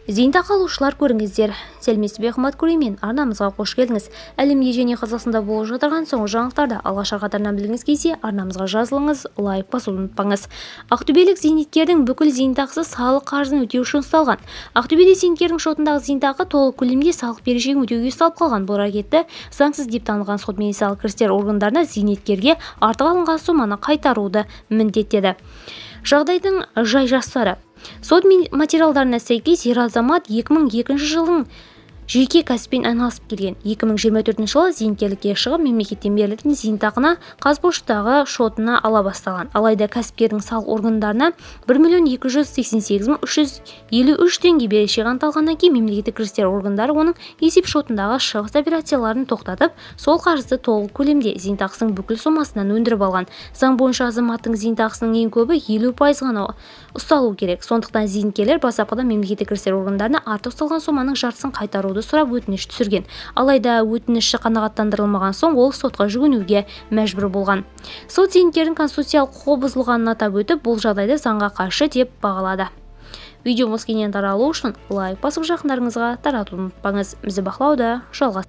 Зейнетақы алушылар көріңіздер. Сәлеметсіз бе қымбатты көрермен, арнамызға қош келдіңіз. Әлемде және Қазақстанда болып жатырған соңғы жаңалықтарды алғашқы қатарынан білгіңіз келсе, арнамызға жазылыңыз, лайк басуды ұмытпаңыз. Ақтөбелік зейнеткердің бүкіл зейнетақысы салық қарызын өтеу үшін ұсталған. Ақтөбеде зейнеткердің шотындағы зейнетақы толық көлемде салық берешегін өтеуге ұсталып қалған. Бұл әрекетті заңсыз деп танылған сот медициналық кірістер органдарына зейнеткерге артық алынған соманы қайтаруды міндеттеді. Жағдайдың жай-жапсары. Сот материалдарына сәйкес ер азамат 2002 жылдың жеке кәсіппен айналысып келген. 2024 жылы зейнеткерлікке шығып, мемлекеттен берілетін зейнетақыны Қазпоштадағы шотына ала бастаған. Алайда кәсіпкердің салық органдарына 1.288.353 теңге берешек анықталғаннан кейін мемлекеттік кірістер органдары оның есеп шотындағы шығыс операцияларын тоқтатып, сол қарызды толық көлемде зейнетақысының бүкіл сомасынан өндіріп алған. Заң бойынша азаматтың зейнетақысының ең көбі 50% ғана ұсталу керек. Сондықтан зейнеткерлер бастапқыда мемлекеттік кірістер органдарына артық ұсталған соманың жартысын қайтаруды сұрап өтініш түсірген. Алайда өтініші қанағаттандырылмаған соң ол сотқа жүгінуге мәжбүр болған. Сот зейнеткердің конституциялық құқығы бұзылғанын атап өтіп, бұл жағдайды заңға қайшы деп бағалады. Видеомыз кеңінен таралу үшін лайк басып жақындарыңызға таратуды ұмытпаңыз. Бізді бақылауда жалғастырыңыз.